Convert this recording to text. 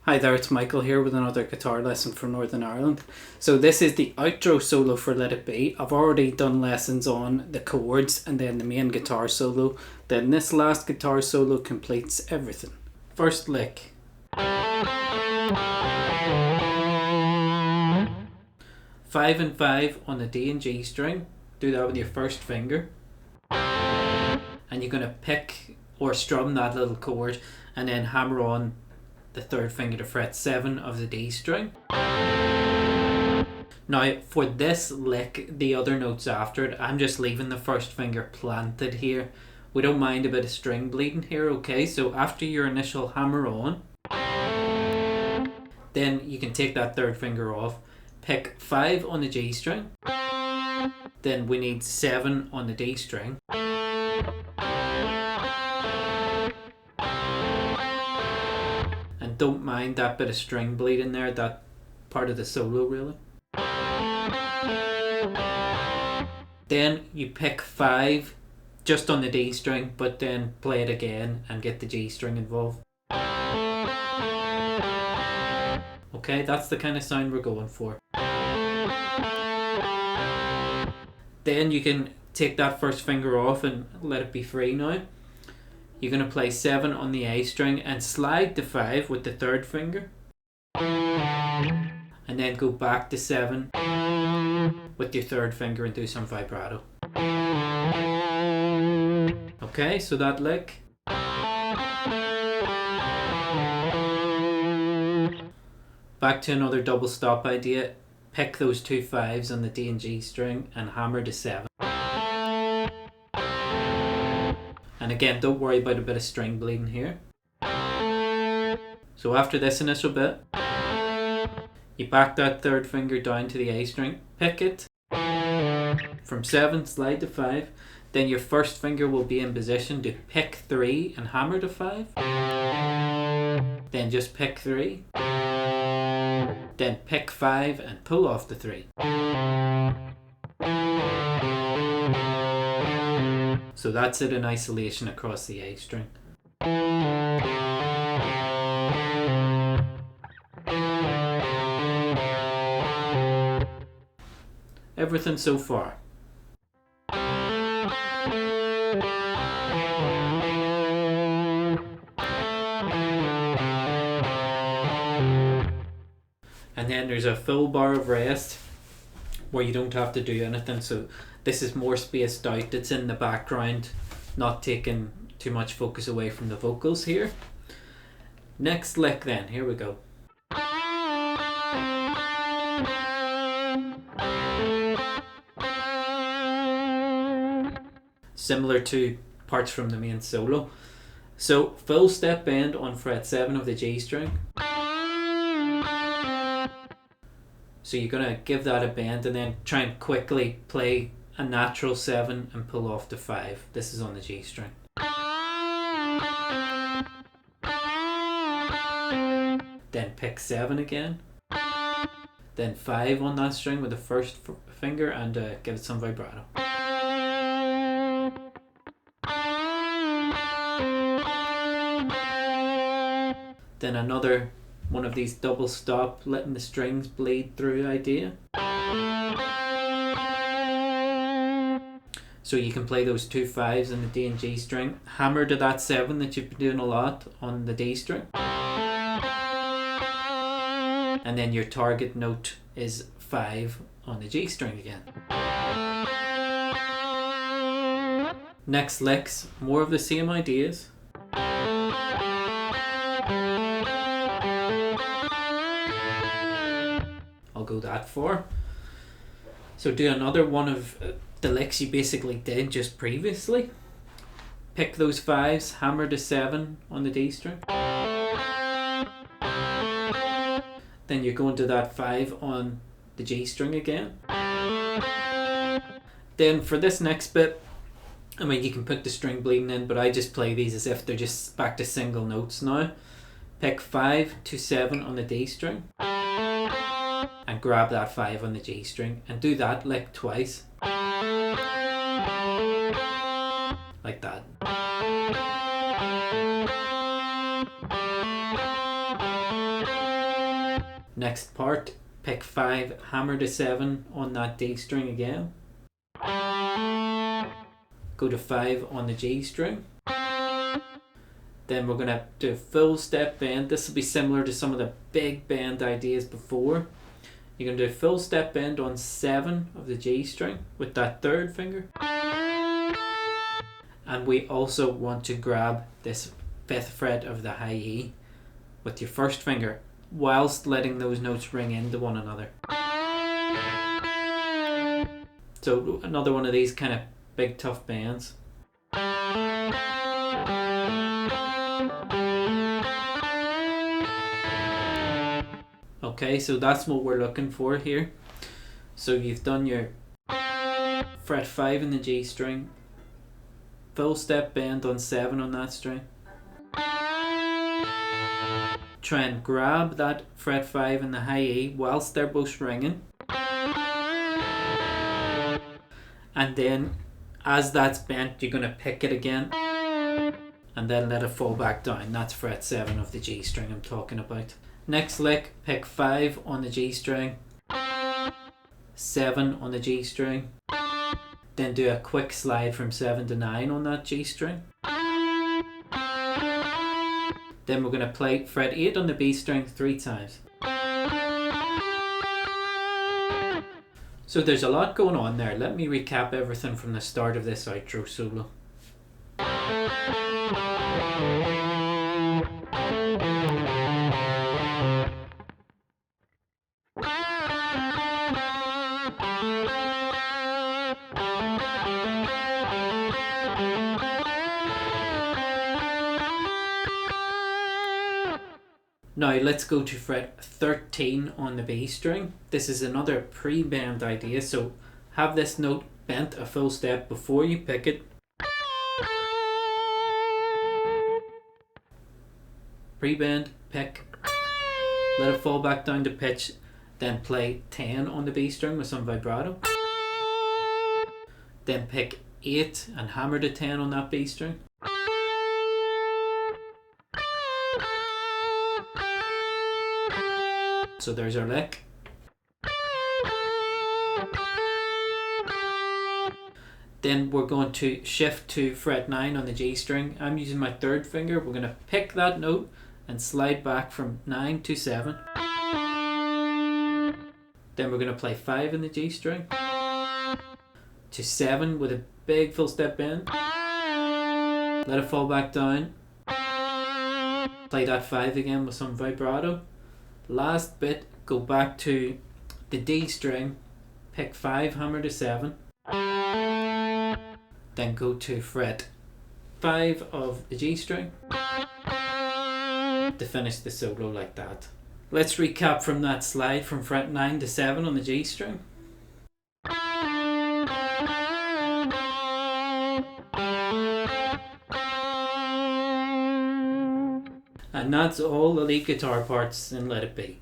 Hi there, it's Michael here with another guitar lesson from Northern Ireland. So this is the outro solo for Let It Be. I've already done lessons on the chords and then the main guitar solo. Then this last guitar solo completes everything. First lick. 5 and 5 on the D and G string. Do that with your first finger. And you're going to pick or strum that little chord and then hammer on the third finger to fret 7 of the D string. Now for this lick, the other notes after it, I'm just leaving the first finger planted here. We don't mind a bit of string bleeding here, okay? So after your initial hammer on, then you can take that third finger off, pick 5 on the G string, then we need 7 on the D string, and don't mind that bit of string bleed in there, that part of the solo really. Then you pick 5 just on the D string, but then play it again and get the G string involved. Okay, that's the kind of sound we're going for. Then you can take that first finger off and let it be free now. You're going to play 7 on the A string and slide to 5 with the third finger. And then go back to 7 with your third finger and do some vibrato. Okay, so that lick. Back to another double stop idea. Pick those 2 5s on the D and G string and hammer to 7. And again, don't worry about a bit of string bleeding here. So after this initial bit, you back that third finger down to the A string, pick it from 7, slide to 5. Then your first finger will be in position to pick 3 and hammer to 5. Then just pick 3. Then pick 5 and pull off the 3. So that's it in isolation across the A string. Everything so far. And then there's a full bar of rest where you don't have to do anything. So this is more spaced out. It's in the background, not taking too much focus away from the vocals here. Next lick then, here we go. Similar to parts from the main solo. So full step bend on fret 7 of the G string. So you're going to give that a bend and then try and quickly play a natural 7 and pull off the 5. This is on the G string. Then pick 7 again. Then 5 on that string with the first finger and give it some vibrato. Then another one of these double stop, letting the strings bleed through idea. So you can play those 2 5s in the D and G string, hammer to that 7 that you've been doing a lot on the D string. And then your target note is 5 on the G string again. Next licks, more of the same ideas. I'll go that far. So do another one of the licks you basically did just previously. Pick those 5s, hammer to 7 on the D string. Then you're going to that 5 on the G string again. Then for this next bit, I mean, you can put the string bleeding in, but I just play these as if they're just back to single notes now. Pick 5 to 7 on the D string and grab that 5 on the G string and do that lick twice. Like that. next part, pick 5, hammer to 7 on that D string again. Go to 5 on the G string. Then we're going to do a full step bend. This will be similar to some of the big bend ideas before. You're going to do a full step bend on 7 of the G string with that third finger. And we also want to grab this 5th fret of the high E with your first finger whilst letting those notes ring into one another. So another one of these kind of big tough bends. Okay, so that's what we're looking for here. So you've done your fret 5 in the G string, full step bend on 7 on that string. Try and grab that fret 5 in the high E whilst they're both ringing. And then as that's bent, you're going to pick it again and then let it fall back down. That's fret 7 of the G string I'm talking about. Next lick, pick 5 on the G string, 7 on the G string, then do a quick slide from 7 to 9 on that G string. Then we're going to play fret 8 on the B string 3 times. So there's a lot going on there. Let me recap everything from the start of this outro solo. Now let's go to fret 13 on the B string. This is another pre-bend idea, so have this note bent a full step before you pick it. Pre-bend, pick, let it fall back down to pitch, then play 10 on the B string with some vibrato. Then pick 8 and hammer to 10 on that B string. So there's our lick. Then we're going to shift to fret 9 on the G string. I'm using my third finger. We're going to pick that note and slide back from 9 to 7. Then we're going to play 5 in the G string to 7 with a big full step bend. Let it fall back down. Play that 5 again with some vibrato. Last bit, go back to the D string, pick 5, hammer to 7, then go to fret 5 of the G string to finish the solo like that. Let's recap from that slide from fret 9 to 7 on the G string. And that's all the lead guitar parts in Let It Be.